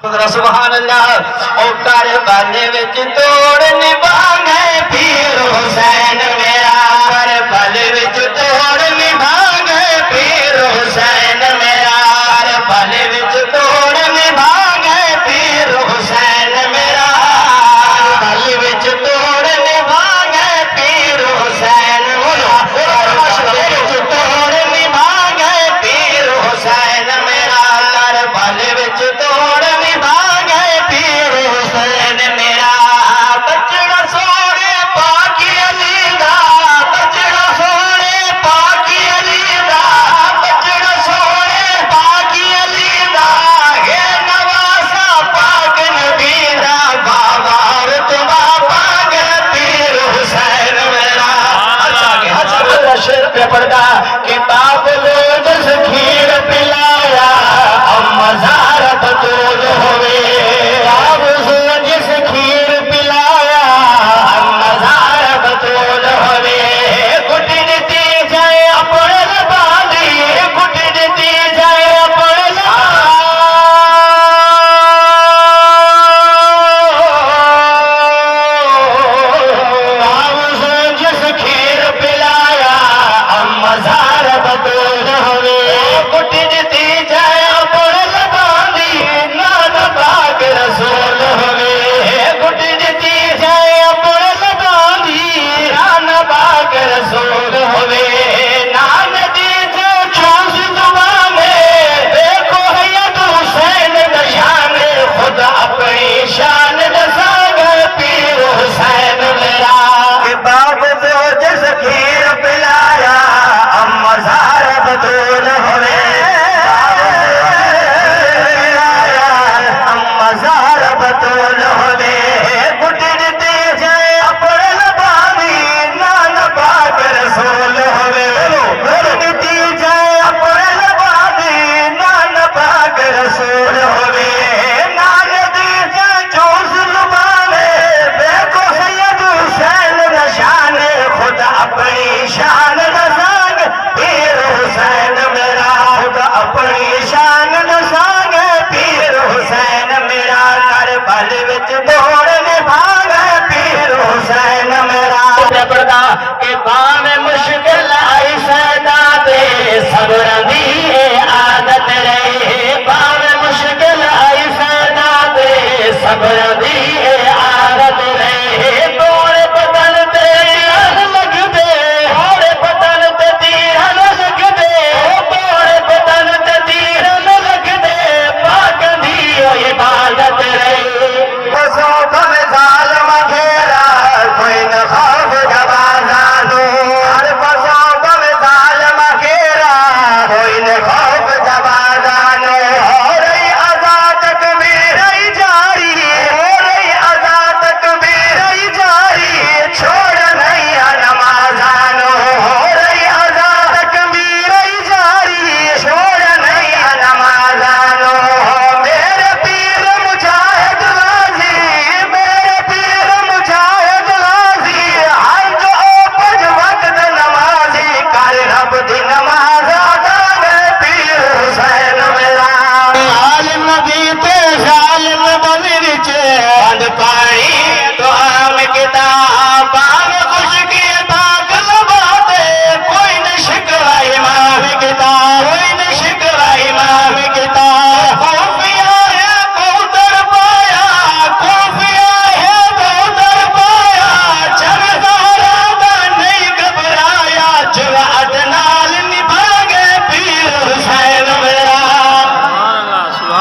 سبحان اللہ او کربلا وچ توڑ نبھاوے پیر حسین میرا کربلا وچ توڑ نبھاوے پیر حسین میرا کربلا وچ توڑ نبھاوے پیر حسین میرا کربلا وچ توڑ نبھاوے پیر حسین میرا کربلا وچ توڑ نبھاوے پیر حسین میرا کربلا وچ توڑ پڑھتا کہ باپ لو جس کھیر پلایا اب مزارت طول ہوئے باپ لو جس کھیر پلایا اب مزارت طول ہوئے گھٹ دیتی جائے اپنے لبادی گھٹ دیتی جائے اپنے باپ لو جس کھیر پلایا مزارت طول ہوئے گھٹ دیتی جائے اپنے لبادی نان پاک رسول ہوئے گھٹ دیتی جائے اپنے لبادی نان پاک رسول ہوئے نان دیجے چوس زبانے دیکھو حید حسین نشان خود اپنی شان دساگ پیر حسین میرا کہ باپ جو جس کھیر پلایا مزارت طول ہوئے مزارت طول ہوئے گھٹ دیتی جائے اپنے لبادی نان پاک رسول ہوئے گھٹ دیتی جائے اپنے لبادی نان پاک رسول ہوئے نان دیجے چوس زبانے دیکھو سید حسین نشان خود اپنی شان نساگ پیر حسین میرا خود اپنی شان نساگ پیر حسین میرا کربلا وچ توڑ نبھاوے پیر حسین میرا پڑھتا کہ بام مشکل آئی سیدا تے صبر دی عادت رہے بام مشکل آئی سیدا تے صبر دی عادت رہے توڑ بدن تے تیرن لگ دے توڑ بدن تے تیرن لگ دے توڑ بدن تے تیرن لگ دے پاک دی عبادت